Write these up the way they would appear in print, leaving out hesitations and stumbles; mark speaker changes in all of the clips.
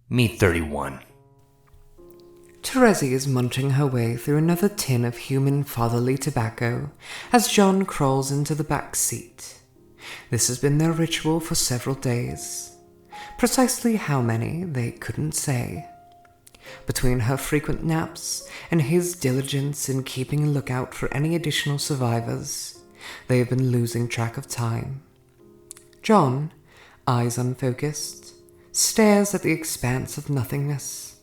Speaker 1: Meet 31.
Speaker 2: Terezi is munching her way through another tin of human fatherly tobacco as John crawls into the back seat. This has been their ritual for several days. Precisely how many, they couldn't say. Between her frequent naps and his diligence in keeping a lookout for any additional survivors, they have been losing track of time. John, eyes unfocused, stares at the expanse of nothingness.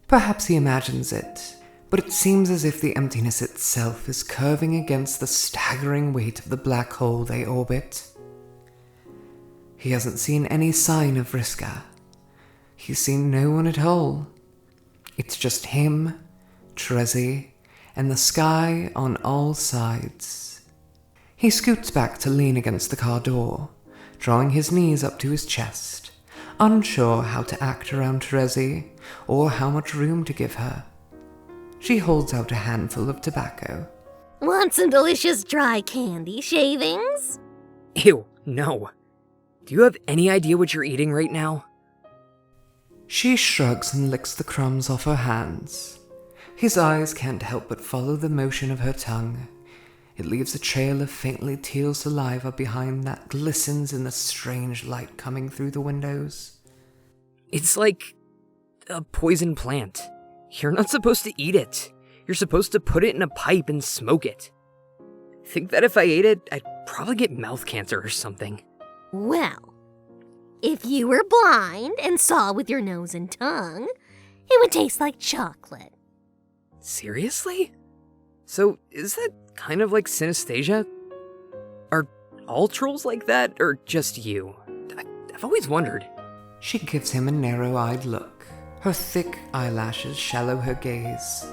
Speaker 2: Perhaps he imagines it, but it seems as if the emptiness itself is curving against the staggering weight of the black hole they orbit. He hasn't seen any sign of Vriska. He's seen no one at all. It's just him, Terezi, and the sky on all sides. He scoots back to lean against the car door, drawing his knees up to his chest, unsure how to act around Terezi or how much room to give her. She holds out a handful of tobacco.
Speaker 3: Want some delicious dry candy shavings?
Speaker 4: Ew, no. Do you have any idea what you're eating right now?
Speaker 2: She shrugs and licks the crumbs off her hands. His eyes can't help but follow the motion of her tongue. It leaves a trail of faintly teal saliva behind that glistens in the strange light coming through the windows.
Speaker 4: It's like a poison plant. You're not supposed to eat it. You're supposed to put it in a pipe and smoke it. I think that if I ate it, I'd probably get mouth cancer or something.
Speaker 3: Well, if you were blind and saw with your nose and tongue, it would taste like chocolate.
Speaker 4: Seriously? So, is that kind of like synesthesia? Are all trolls like that, or just you? I've always wondered.
Speaker 2: She gives him a narrow-eyed look. Her thick eyelashes shallow her gaze.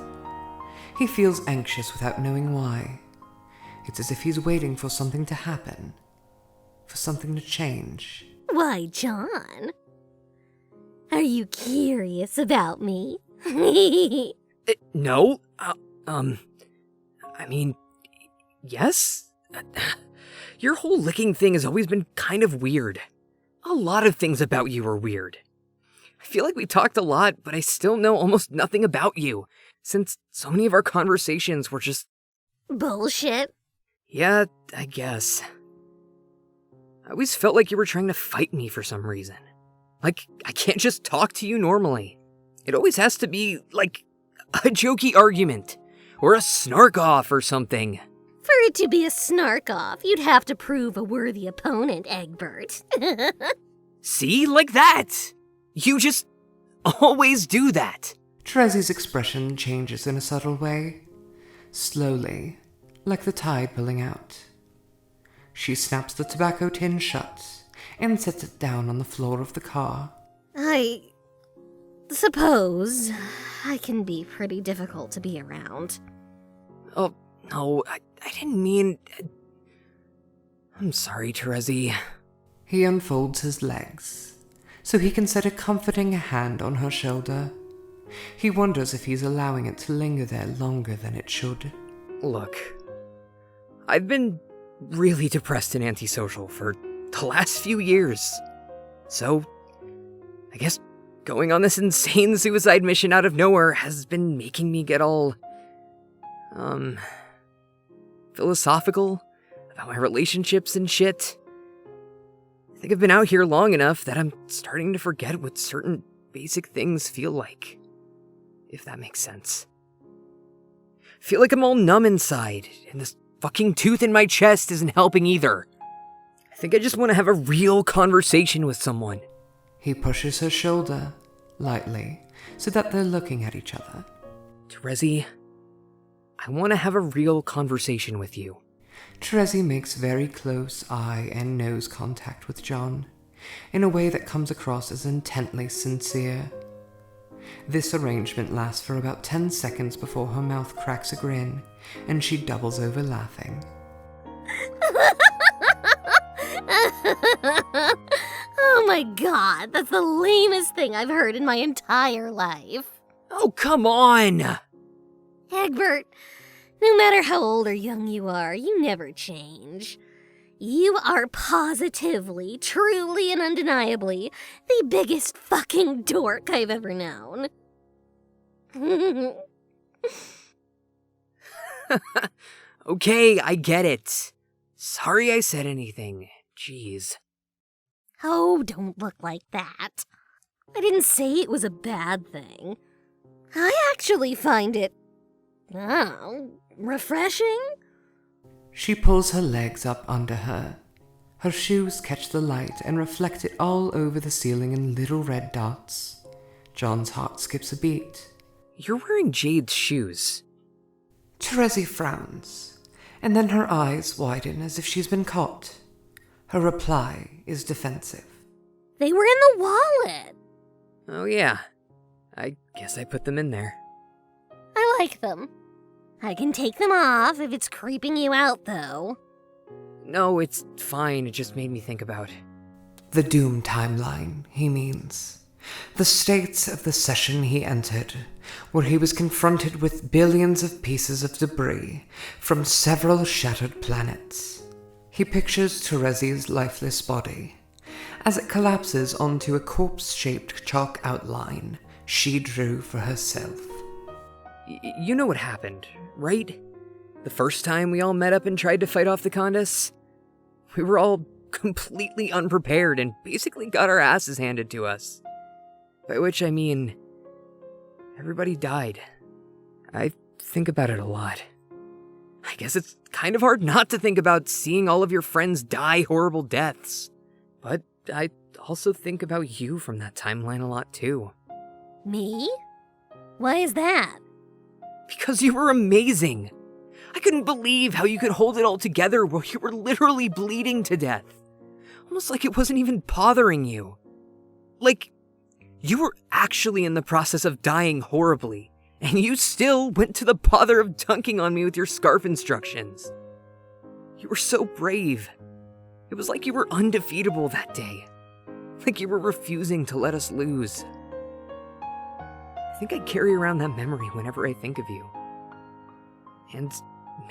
Speaker 2: He feels anxious without knowing why. It's as if he's waiting for something to happen, for something to change.
Speaker 3: Why, John? Are you curious about me?
Speaker 4: No. I mean, yes? Your whole licking thing has always been kind of weird. A lot of things about you are weird. I feel like we talked a lot, but I still know almost nothing about you, since so many of our conversations were just...
Speaker 3: Bullshit.
Speaker 4: Yeah, I guess. I always felt like you were trying to fight me for some reason. Like, I can't just talk to you normally. It always has to be, like, a jokey argument, or a snark-off or something.
Speaker 3: For it to be a snark-off, you'd have to prove a worthy opponent, Egbert.
Speaker 4: See? Like that! You just always do that.
Speaker 2: Terezi's expression changes in a subtle way, slowly, like the tide pulling out. She snaps the tobacco tin shut and sets it down on the floor of the car.
Speaker 3: I suppose I can be pretty difficult to be around.
Speaker 4: Oh, no, I didn't mean... I'm sorry, Terezi.
Speaker 2: He unfolds his legs so he can set a comforting hand on her shoulder. He wonders if he's allowing it to linger there longer than it should.
Speaker 4: Look, I've been really depressed and antisocial for the last few years. So, I guess going on this insane suicide mission out of nowhere has been making me get all, philosophical about my relationships and shit. I think I've been out here long enough that I'm starting to forget what certain basic things feel like, if that makes sense. I feel like I'm all numb inside, and this fucking tooth in my chest isn't helping either. I think I just want to have a real conversation with someone.
Speaker 2: He pushes her shoulder, lightly, so that they're looking at each other.
Speaker 4: Terezi, I want to have a real conversation with you.
Speaker 2: Terezi makes very close eye and nose contact with John, in a way that comes across as intently sincere. This arrangement lasts for about 10 seconds before her mouth cracks a grin, and she doubles over laughing.
Speaker 3: Oh my god, that's the lamest thing I've heard in my entire life.
Speaker 4: Oh, come on!
Speaker 3: Egbert, no matter how old or young you are, you never change. You are positively, truly, and undeniably the biggest fucking dork I've ever known.
Speaker 4: Okay, I get it. Sorry I said anything. Jeez.
Speaker 3: Oh, don't look like that. I didn't say it was a bad thing. I actually find it, refreshing.
Speaker 2: She pulls her legs up under her. Her shoes catch the light and reflect it all over the ceiling in little red dots. John's heart skips a beat.
Speaker 4: You're wearing Jade's shoes.
Speaker 2: Terezi frowns, and then her eyes widen as if she's been caught. Her reply is defensive.
Speaker 3: They were in the wallet.
Speaker 4: Oh yeah. I guess I put them in there.
Speaker 3: I like them. I can take them off if it's creeping you out, though.
Speaker 4: No, it's fine. It just made me think about
Speaker 2: The doom timeline, he means. The state of the session he entered, where he was confronted with billions of pieces of debris from several shattered planets. He pictures Terezi's lifeless body as it collapses onto a corpse-shaped chalk outline she drew for herself.
Speaker 4: You know what happened, right? The first time we all met up and tried to fight off the Condas? We were all completely unprepared and basically got our asses handed to us. By which I mean, everybody died. I think about it a lot. I guess it's kind of hard not to think about seeing all of your friends die horrible deaths. But I also think about you from that timeline a lot too.
Speaker 3: Me? Why is that?
Speaker 4: Because you were amazing. I couldn't believe how you could hold it all together while you were literally bleeding to death. Almost like it wasn't even bothering you. Like, you were actually in the process of dying horribly, and you still went to the bother of dunking on me with your scarf instructions. You were so brave. It was like you were undefeatable that day. Like you were refusing to let us lose. I think I carry around that memory whenever I think of you. And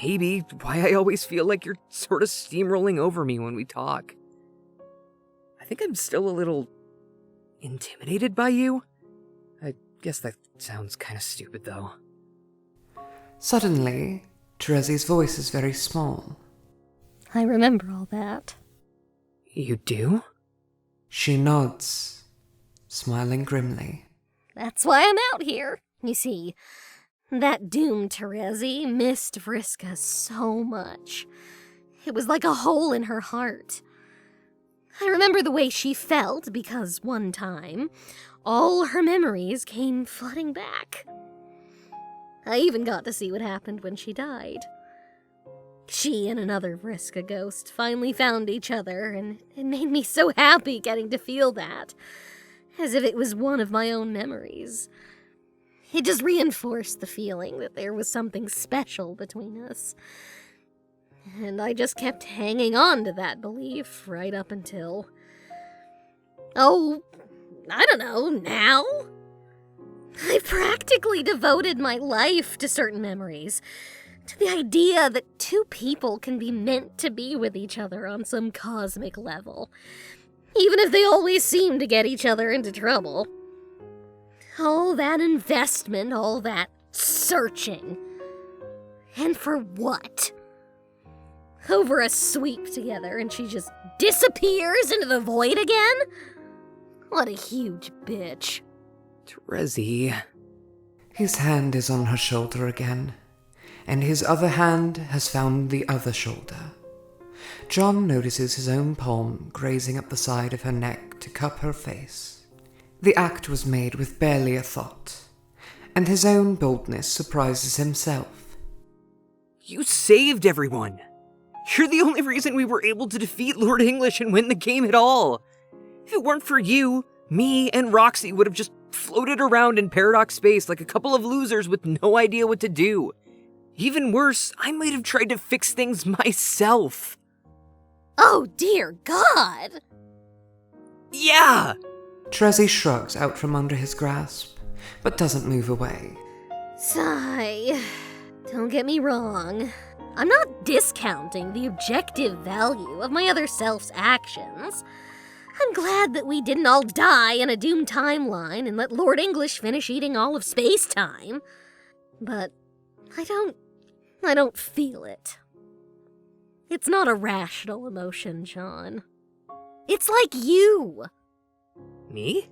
Speaker 4: maybe why I always feel like you're sort of steamrolling over me when we talk. I think I'm still a little intimidated by you. I guess that sounds kind of stupid, though.
Speaker 2: Suddenly, Terezi's voice is very small.
Speaker 3: I remember all that.
Speaker 4: You do?
Speaker 2: She nods, smiling grimly.
Speaker 3: That's why I'm out here. You see, that doomed Terezi missed Vriska so much. It was like a hole in her heart. I remember the way she felt because one time, all her memories came flooding back. I even got to see what happened when she died. She and another Vriska ghost finally found each other, and it made me so happy getting to feel that, as if it was one of my own memories. It just reinforced the feeling that there was something special between us. And I just kept hanging on to that belief right up until... oh, I don't know, now? I practically devoted my life to certain memories, to the idea that two people can be meant to be with each other on some cosmic level, even if they always seem to get each other into trouble. All that investment, all that searching. And for what? Over a sweep together and she just disappears into the void again? What a huge bitch.
Speaker 4: Terezi.
Speaker 2: His hand is on her shoulder again, and his other hand has found the other shoulder. John notices his own palm grazing up the side of her neck to cup her face. The act was made with barely a thought, and his own boldness surprises himself.
Speaker 4: You saved everyone. You're the only reason we were able to defeat Lord English and win the game at all. If it weren't for you, me and Roxy would have just floated around in paradox space like a couple of losers with no idea what to do. Even worse, I might have tried to fix things myself.
Speaker 3: Oh dear God!
Speaker 4: Yeah!
Speaker 2: Terezi shrugs out from under his grasp, but doesn't move away.
Speaker 3: Sigh. Don't get me wrong. I'm not discounting the objective value of my other self's actions. I'm glad that we didn't all die in a doomed timeline and let Lord English finish eating all of space-time. But I don't feel it. It's not a rational emotion, John. It's like you.
Speaker 4: Me?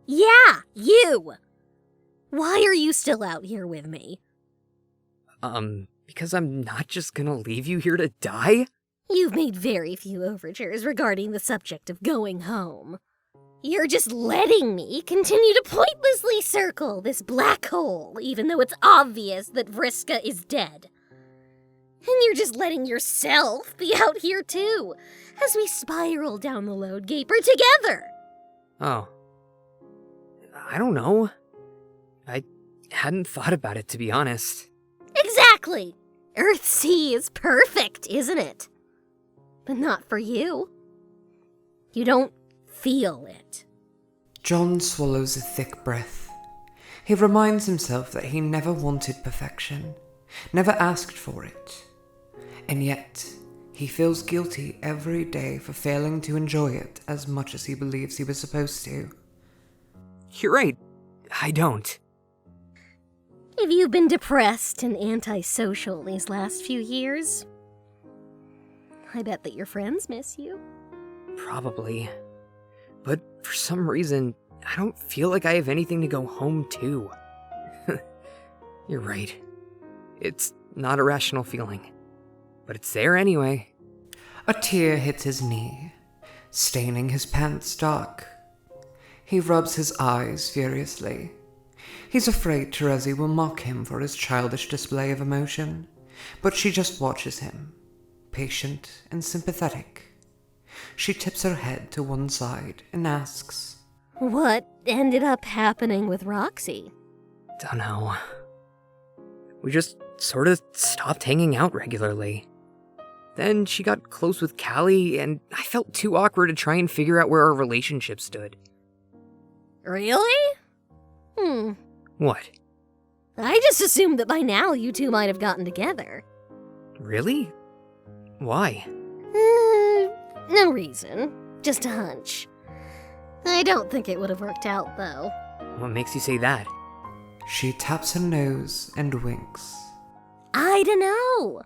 Speaker 3: Yeah, you. Why are you still out here with me?
Speaker 4: Because I'm not just gonna leave you here to die?
Speaker 3: You've made very few overtures regarding the subject of going home. You're just letting me continue to pointlessly circle this black hole, even though it's obvious that Vriska is dead. And you're just letting yourself be out here too, as we spiral down the load gaper together.
Speaker 4: Oh. I don't know. I hadn't thought about it, to be honest.
Speaker 3: Exactly! Earthsea is perfect, isn't it? But not for you. You don't feel it.
Speaker 2: John swallows a thick breath. He reminds himself that he never wanted perfection, never asked for it. And yet, he feels guilty every day for failing to enjoy it as much as he believes he was supposed to.
Speaker 4: You're right. I don't.
Speaker 3: Have you been depressed and antisocial these last few years? I bet that your friends miss you.
Speaker 4: Probably. But for some reason, I don't feel like I have anything to go home to. You're right. It's not a rational feeling. But it's there anyway.
Speaker 2: A tear hits his knee, staining his pants dark. He rubs his eyes furiously. He's afraid Terezi will mock him for his childish display of emotion, but she just watches him, patient and sympathetic. She tips her head to one side and asks,
Speaker 3: What ended up happening with Roxy?
Speaker 4: Dunno. We just sort of stopped hanging out regularly. Then she got close with Callie, and I felt too awkward to try and figure out where our relationship stood.
Speaker 3: Really?
Speaker 4: What?
Speaker 3: I just assumed that by now you two might have gotten together.
Speaker 4: Really? Why?
Speaker 3: No reason. Just a hunch. I don't think it would have worked out, though.
Speaker 4: What makes you say that?
Speaker 2: She taps her nose and winks.
Speaker 3: I dunno.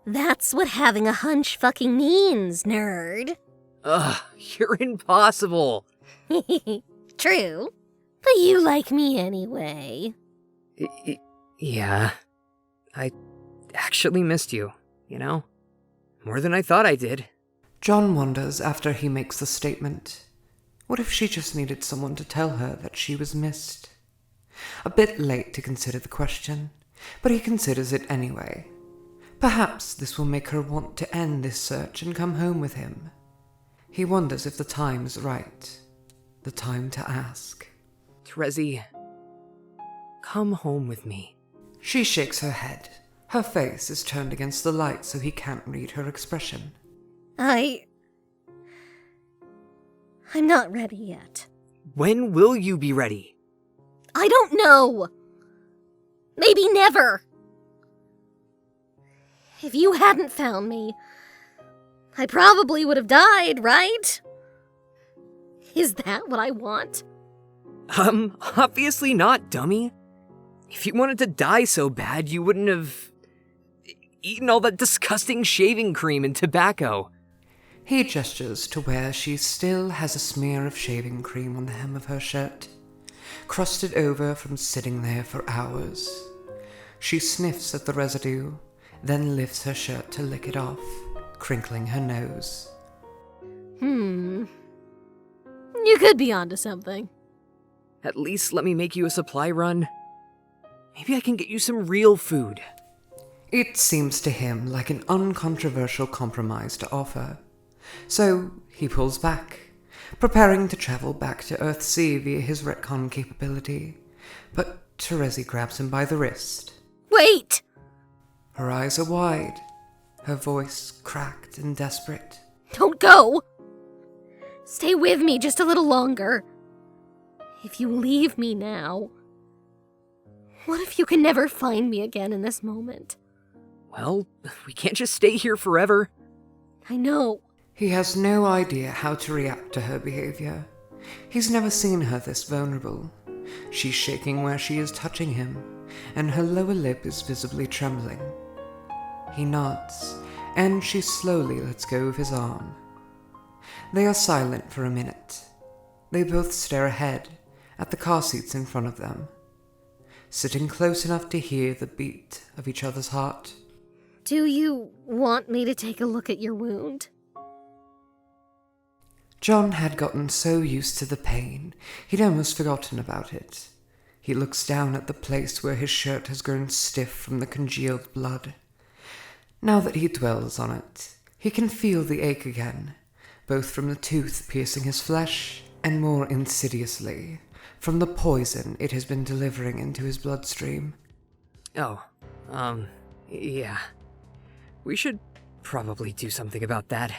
Speaker 3: That's what having a hunch fucking means, nerd.
Speaker 4: Ugh, you're impossible.
Speaker 3: True. But you like me anyway.
Speaker 4: Yeah. I actually missed you, you know? More than I thought I did.
Speaker 2: John wonders after he makes the statement. What if she just needed someone to tell her that she was missed? A bit late to consider the question, but he considers it anyway. Perhaps this will make her want to end this search and come home with him. He wonders if the time is right. The time to ask.
Speaker 4: Terezi, come home with me.
Speaker 2: She shakes her head. Her face is turned against the light so he can't read her expression.
Speaker 3: I'm not ready yet.
Speaker 4: When will you be ready?
Speaker 3: I don't know. Maybe never. If you hadn't found me, I probably would have died, right? Is that what I want?
Speaker 4: Obviously not, dummy. If you wanted to die so bad, you wouldn't have eaten all that disgusting shaving cream and tobacco.
Speaker 2: He gestures to where she still has a smear of shaving cream on the hem of her shirt, crusted over from sitting there for hours. She sniffs at the residue, then lifts her shirt to lick it off, crinkling her nose.
Speaker 3: You could be onto something.
Speaker 4: At least let me make you a supply run. Maybe I can get you some real food.
Speaker 2: It seems to him like an uncontroversial compromise to offer. So he pulls back, preparing to travel back to Earthsea via his retcon capability. But Terezi grabs him by the wrist.
Speaker 3: Wait!
Speaker 2: Her eyes are wide, her voice cracked and desperate.
Speaker 3: Don't go! Stay with me just a little longer. If you leave me now, what if you can never find me again in this moment?
Speaker 4: Well, we can't just stay here forever.
Speaker 3: I know.
Speaker 2: He has no idea how to react to her behavior. He's never seen her this vulnerable. She's shaking where she is touching him, and her lower lip is visibly trembling. He nods, and she slowly lets go of his arm. They are silent for a minute. They both stare ahead, at the car seats in front of them, sitting close enough to hear the beat of each other's heart.
Speaker 3: Do you want me to take a look at your wound?
Speaker 2: John had gotten so used to the pain, he'd almost forgotten about it. He looks down at the place where his shirt has grown stiff from the congealed blood. Now that he dwells on it, he can feel the ache again, both from the tooth piercing his flesh and more insidiously from the poison it has been delivering into his bloodstream.
Speaker 4: Yeah. We should probably do something about that.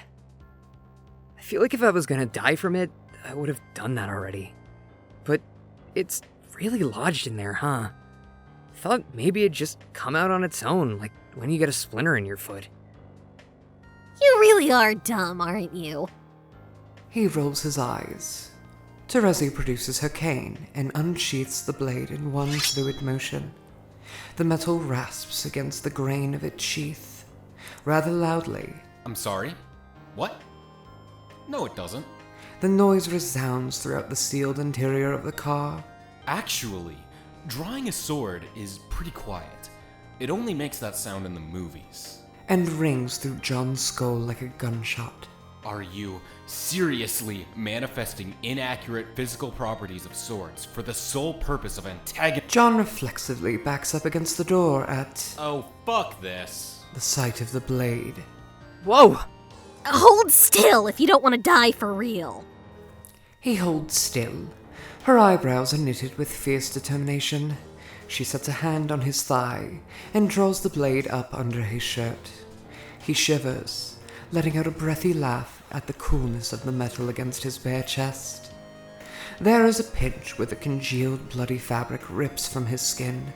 Speaker 4: I feel like if I was gonna die from it, I would have done that already. But it's really lodged in there, huh? Thought maybe it'd just come out on its own, like when you get a splinter in your foot.
Speaker 3: You really are dumb, aren't you?
Speaker 2: He rolls his eyes. Terezi produces her cane and unsheaths the blade in one fluid motion. The metal rasps against the grain of its sheath, rather loudly.
Speaker 1: I'm sorry? What? No, it doesn't.
Speaker 2: The noise resounds throughout the sealed interior of the car.
Speaker 1: Actually, drawing a sword is pretty quiet. It only makes that sound in the movies.
Speaker 2: And rings through John's skull like a gunshot.
Speaker 1: Are you seriously manifesting inaccurate physical properties of swords for the sole purpose of antagonizing?
Speaker 2: John reflexively backs up against the door at
Speaker 1: Oh, fuck this.
Speaker 2: the sight of the blade.
Speaker 4: Whoa!
Speaker 3: Hold still if you don't want to die for real.
Speaker 2: He holds still. Her eyebrows are knitted with fierce determination. She sets a hand on his thigh and draws the blade up under his shirt. He shivers, letting out a breathy laugh at the coolness of the metal against his bare chest. There is a pinch where the congealed bloody fabric rips from his skin.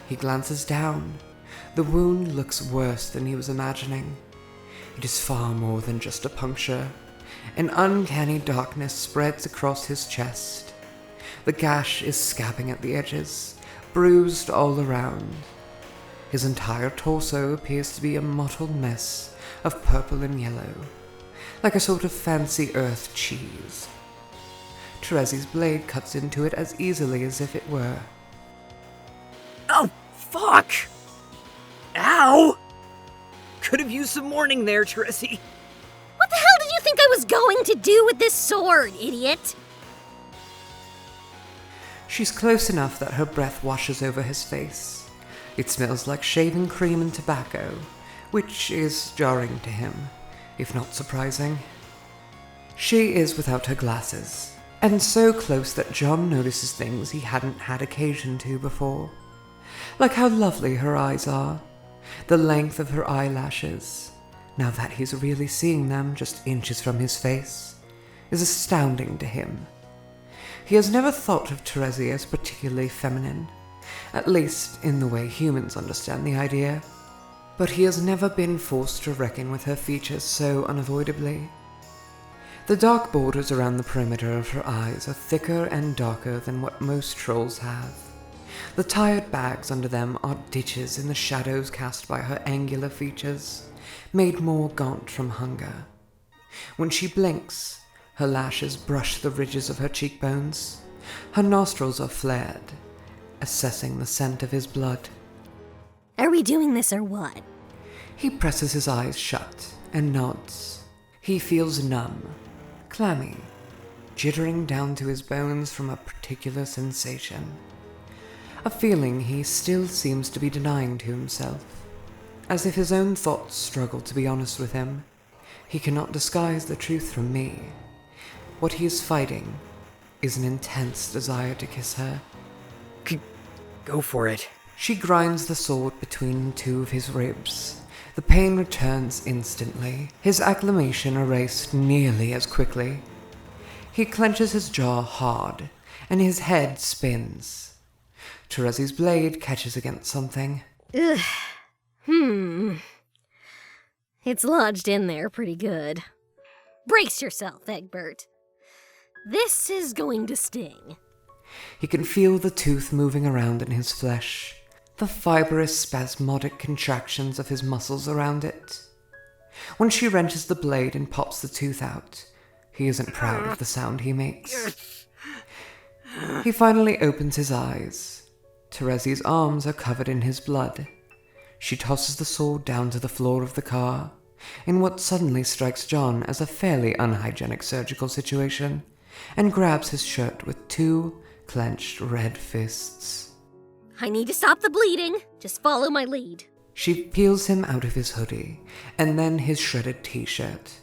Speaker 2: He glances down. The wound looks worse than he was imagining. It is far more than just a puncture. An uncanny darkness spreads across his chest. The gash is scabbing at the edges, bruised all around. His entire torso appears to be a mottled mess of purple and yellow, like a sort of fancy earth cheese. Terezi's blade cuts into it as easily as if it were.
Speaker 4: Oh, fuck! Ow! Could have used some warning there, Terezi.
Speaker 3: What the hell did you think I was going to do with this sword, idiot?
Speaker 2: She's close enough that her breath washes over his face. It smells like shaving cream and tobacco, which is jarring to him, if not surprising. She is without her glasses, and so close that John notices things he hadn't had occasion to before. Like how lovely her eyes are, the length of her eyelashes, now that he's really seeing them just inches from his face, is astounding to him. He has never thought of Terezi as particularly feminine, at least in the way humans understand the idea, but he has never been forced to reckon with her features so unavoidably. The dark borders around the perimeter of her eyes are thicker and darker than what most trolls have. The tired bags under them are ditches in the shadows cast by her angular features, made more gaunt from hunger. When she blinks, her lashes brush the ridges of her cheekbones. Her nostrils are flared, assessing the scent of his blood.
Speaker 3: Are we doing this or what?
Speaker 2: He presses his eyes shut and nods. He feels numb, clammy, jittering down to his bones from a particular sensation. A feeling he still seems to be denying to himself, as if his own thoughts struggle to be honest with him. He cannot disguise the truth from me. What he is fighting is an intense desire to kiss her.
Speaker 4: Go for it.
Speaker 2: She grinds the sword between two of his ribs. The pain returns instantly, his acclamation erased nearly as quickly. He clenches his jaw hard, and his head spins. Terezi's blade catches against something.
Speaker 3: Ugh. It's lodged in there pretty good. Brace yourself, Egbert. This is going to sting.
Speaker 2: He can feel the tooth moving around in his flesh, the fibrous, spasmodic contractions of his muscles around it. When she wrenches the blade and pops the tooth out, he isn't proud of the sound he makes. He finally opens his eyes. Terezi's arms are covered in his blood. She tosses the sword down to the floor of the car, in what suddenly strikes John as a fairly unhygienic surgical situation, and grabs his shirt with 2 clenched red fists.
Speaker 3: I need to stop the bleeding. Just follow my lead.
Speaker 2: She peels him out of his hoodie, and then his shredded t-shirt.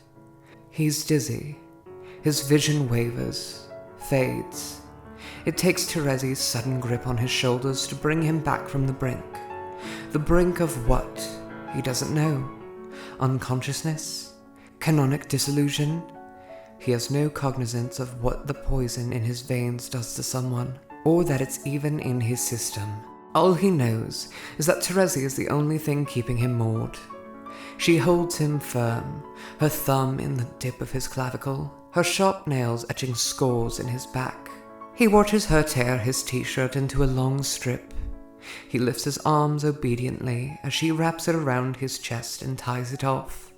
Speaker 2: He's dizzy. His vision wavers, fades. It takes Terezi's sudden grip on his shoulders to bring him back from the brink. The brink of what? He doesn't know. Unconsciousness? Canonic disillusion? He has no cognizance of what the poison in his veins does to someone, or that it's even in his system. All he knows is that Terezi is the only thing keeping him moored. She holds him firm, her thumb in the dip of his clavicle, her sharp nails etching scores in his back. He watches her tear his t-shirt into a long strip. He lifts his arms obediently as she wraps it around his chest and ties it off.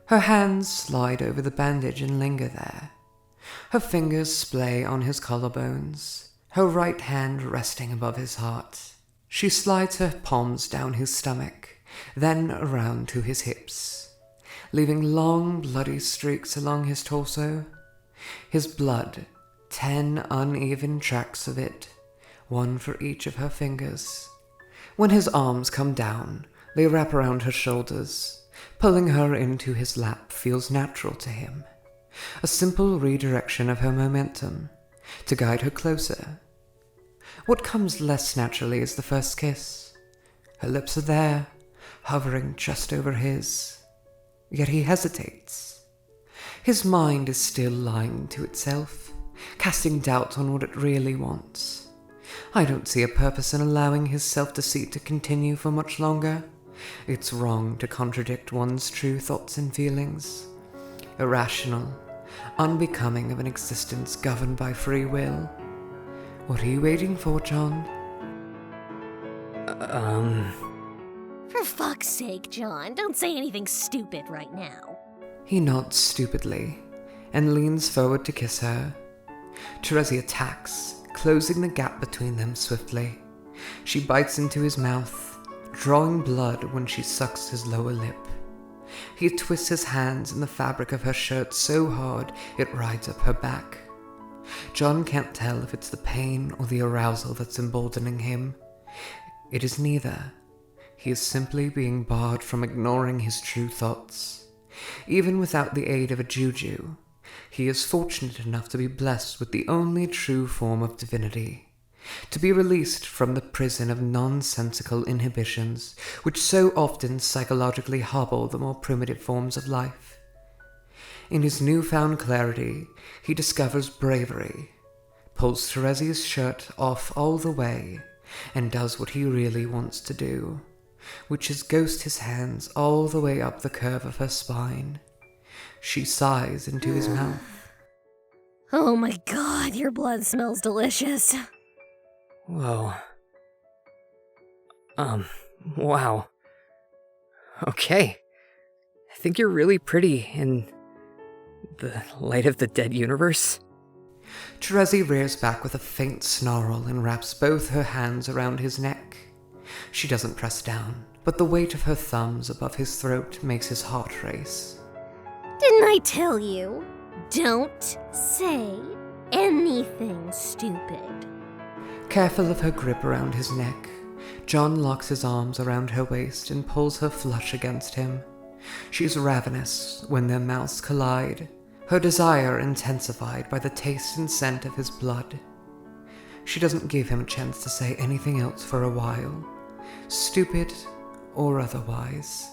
Speaker 2: Her hands slide over the bandage and linger there. Her fingers splay on his collarbones, her right hand resting above his heart. She slides her palms down his stomach, then around to his hips, leaving long bloody streaks along his torso. His blood, 10 uneven tracks of it, 1 for each of her fingers. When his arms come down, they wrap around her shoulders. Pulling her into his lap feels natural to him. A simple redirection of her momentum, to guide her closer. What comes less naturally is the first kiss. Her lips are there, hovering just over his. Yet he hesitates. His mind is still lying to itself, casting doubt on what it really wants. I don't see a purpose in allowing his self-deceit to continue for much longer. It's wrong to contradict one's true thoughts and feelings. Irrational, unbecoming of an existence governed by free will. What are you waiting for, John?
Speaker 3: For fuck's sake, John, don't say anything stupid right now.
Speaker 2: He nods stupidly and leans forward to kiss her. Terezi attacks, closing the gap between them swiftly. She bites into his mouth, drawing blood when she sucks his lower lip. He twists his hands in the fabric of her shirt so hard it rides up her back. John can't tell if it's the pain or the arousal that's emboldening him. It is neither. He is simply being barred from ignoring his true thoughts. Even without the aid of a juju, he is fortunate enough to be blessed with the only true form of divinity, to be released from the prison of nonsensical inhibitions which so often psychologically hobble the more primitive forms of life. In his newfound clarity, he discovers bravery, pulls Terezi's shirt off all the way, and does what he really wants to do, which is ghost his hands all the way up the curve of her spine. She sighs into his mouth.
Speaker 3: Oh my god, your blood smells delicious.
Speaker 4: Whoa. Wow. Okay. I think you're really pretty in the light of the dead universe.
Speaker 2: Terezi rears back with a faint snarl and wraps both her hands around his neck. She doesn't press down, but the weight of her thumbs above his throat makes his heart race.
Speaker 3: Didn't I tell you? Don't say anything stupid.
Speaker 2: Careful of her grip around his neck, John locks his arms around her waist and pulls her flush against him. She's ravenous when their mouths collide, her desire intensified by the taste and scent of his blood. She doesn't give him a chance to say anything else for a while, stupid or otherwise.